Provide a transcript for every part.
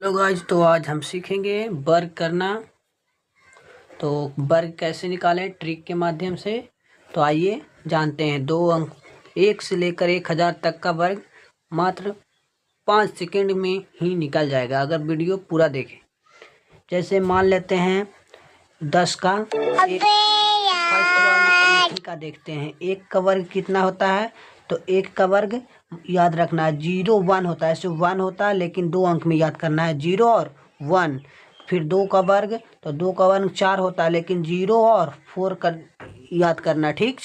Hello guys, तो आज हम सीखेंगे वर्ग करना। तो वर्ग कैसे निकालें ट्रिक के माध्यम से। तो आइए जानते हैं। 2 अंक 1 से लेकर 1000 तक का वर्ग मात्र 5 सेकंड में ही निकल जाएगा अगर वीडियो पूरा देखें। जैसे मान लेते हैं 10 का एक फर्स्ट वर्ग का देखते हैं। 1 का वर्ग कितना होता है? तो 1 का वर्ग याद रखना है 0 1 होता है। ऐसे 1 होता है लेकिन 2 अंक में याद करना है 0 और 1। फिर 2 का वर्ग, तो 2 का वर्ग 4 होता है लेकिन 0 और 4 का याद करना, ठीक।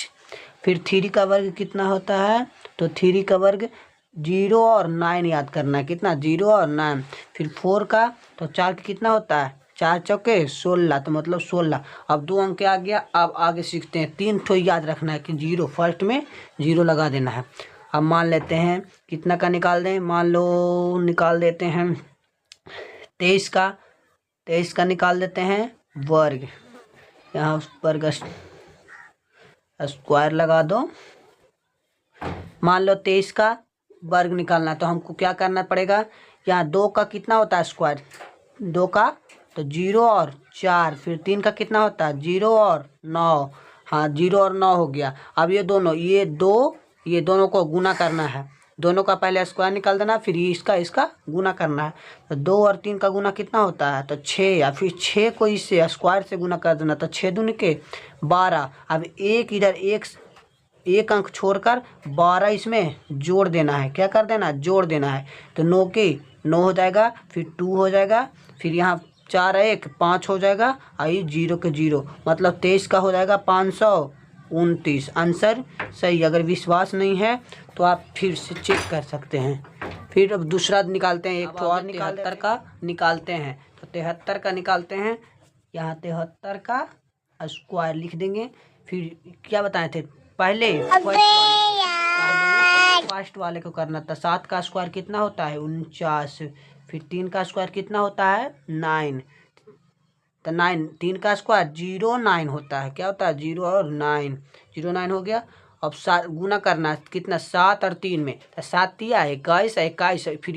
फिर 3 का वर्ग कितना होता है? तो 3 का वर्ग 0 और 9 याद करना है। कितना? 0 और 9। फिर 4 का, तो 4 का कितना होता है? 4 चौके 16, तो मतलब 16। अब 2 अंक आ गया। अब आगे सीखते हैं। 3 ठो याद रखना है कि 0 फर्स्ट में 0 लगा देना है। अब मान लेते हैं कितना का निकाल दें। मान लो निकाल देते हैं 23 का। 23 का निकाल देते हैं वर्ग। यहाँ वर्ग स्क्वायर लगा दो। मान लो 23 का वर्ग निकालना, तो हमको क्या करना पड़ेगा? यहाँ 2 का कितना होता है स्क्वायर? 2 का तो 0 और 4। फिर 3 का कितना होता है? 0 और 9। हाँ, 0 और 9 हो गया। अब ये दोनों को गुना करना है। दोनों का पहले स्क्वायर निकाल देना, फिर इसका गुना करना है। तो 2 और 3 का गुना कितना होता है? तो 6। या फिर 6 को इससे स्क्वायर से गुना कर देना, तो 6 दूनी के 12। अब इधर एक अंक छोड़कर 12 इसमें जोड़ देना है। क्या कर देना? जोड़ देना है। तो 9 के 9 हो जाएगा, फिर 2 हो जाएगा, फिर यहाँ 4 1 5 हो जाएगा, और ये 0 के 0, मतलब 23 का हो जाएगा 529। आंसर सही। अगर विश्वास नहीं है तो आप फिर से चेक कर सकते हैं। फिर अब दूसरा निकालते हैं। एक तो और 73 का निकालते हैं। तो 73 का निकालते हैं। यहाँ 73 का स्क्वायर लिख देंगे। फिर क्या बताए थे पहले? फर्स्ट वाले को करना था। 7 का स्क्वायर कितना होता है? 49। फिर 3 का स्क्वायर कितना होता है? 9। तो 9, 3 का स्क्वायर 0 9 होता है। क्या होता है? 0 और 9। 0 9 हो गया। अब 7 गुना करना है। कितना? 7 और 3 में, तो 7 तिया 21 21। फिर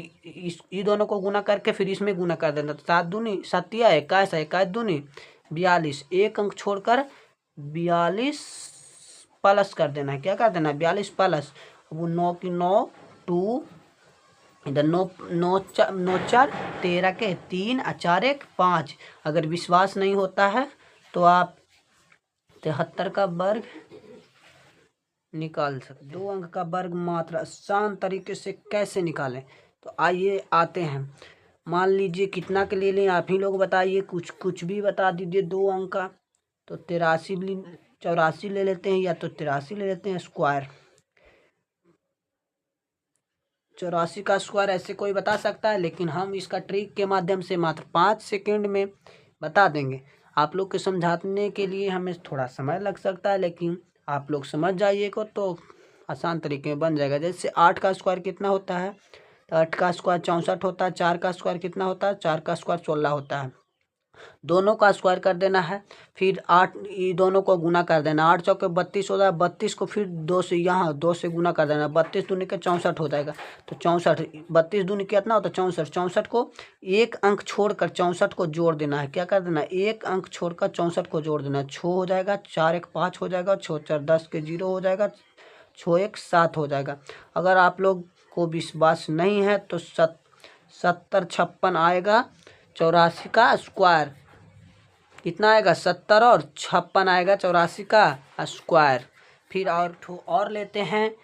ये दोनों को गुना करके फिर इसमें गुना कर देना। तो 7 दूनी 7 तिया 21 21 दूनी 42। एक अंक छोड़कर 42 प्लस कर देना है। क्या कर देना है? 42 प्लस। वो 9 की 9 2, इधर 9 9 4 13 के 3 और 4 1 5। अगर विश्वास नहीं होता है तो आप 73 का वर्ग निकाल सकते। 2 अंक का वर्ग मात्र आसान तरीके से कैसे निकालें? तो आइए आते हैं। मान लीजिए कितना के ले लें, आप ही लोग बताइए। कुछ भी बता दीजिए 2 अंक का। तो 84 ले लेते हैं, या तो 83 ले लेते हैं स्क्वायर। 84 का स्क्वायर ऐसे कोई बता सकता है, लेकिन हम इसका ट्रिक के माध्यम से मात्र 5 सेकंड में बता देंगे। आप लोग के समझाने के लिए हमें थोड़ा समय लग सकता है, लेकिन आप लोग समझ जाइएगा तो आसान तरीके में बन जाएगा। जैसे 8 का स्क्वायर कितना होता है? तो 8 का स्क्वायर 64 होता है। 4 का स्क्वायर कितना होता है? 4 का स्क्वायर 16 होता है। दोनों का स्क्वायर कर देना है। फिर 8 ये दोनों को गुना कर देना। 8 चौके 32 हो जाएगा। 32 को फिर 2 से, यहाँ 2 से गुना कर देना। 32 दूनी के 64 हो जाएगा। तो 64 32 दूनी कितना होता है? 64। 64 को एक अंक छोड़कर 64 को जोड़ देना है। क्या कर देना है? एक अंक छोड़कर 64 को जोड़ देना है। 6 हो जाएगा, 4 1 5 हो जाएगा, 6 4 10 के 0 हो जाएगा, 6 1 7 हो जाएगा। अगर आप लोग को विश्वास नहीं है तो 70 56 आएगा। 84 का स्क्वायर कितना आएगा? 70 और 56 आएगा 84 का स्क्वायर। फिर और लेते हैं।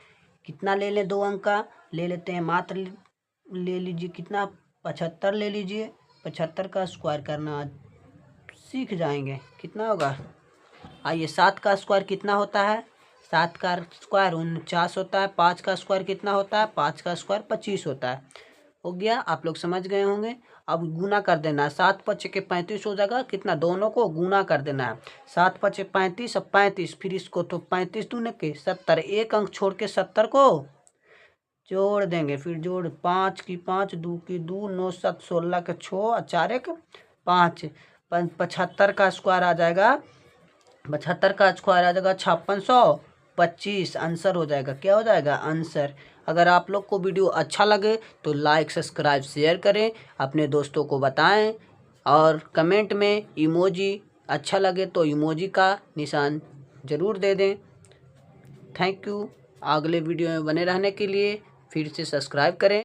कितना ले लें? 2 अंक का ले लेते हैं। मात्र ले लीजिए कितना? 75 ले लीजिए। 75 का स्क्वायर करना आज सीख जाएंगे। कितना होगा? आइए, 7 का स्क्वायर कितना होता है? 7 का स्क्वायर 49 होता है। 5 का स्क्वायर कितना होता है? 5 का स्क्वायर 25 होता है। हो गया, आप लोग समझ गए होंगे। अब गुना कर देना है। 7 5 के 35 हो जाएगा। कितना? दोनों को गुना कर देना है। 7 5 35 और 35, फिर इसको तो 35 दूने के 70। एक अंक छोड़ के 70 को जोड़ देंगे। फिर जोड़ 5 की 5 2 की 2 9 7 16 के 6 और 4 1 5। 75 का स्क्वायर आ जाएगा। 75 का स्क्वायर आ जाएगा 5625। आंसर हो जाएगा। क्या हो जाएगा? आंसर। अगर आप लोग को वीडियो अच्छा लगे तो लाइक सब्सक्राइब शेयर करें, अपने दोस्तों को बताएं और कमेंट में इमोजी अच्छा लगे तो इमोजी का निशान ज़रूर दे दें। Thank you. अगले वीडियो में बने रहने के लिए फिर से सब्सक्राइब करें।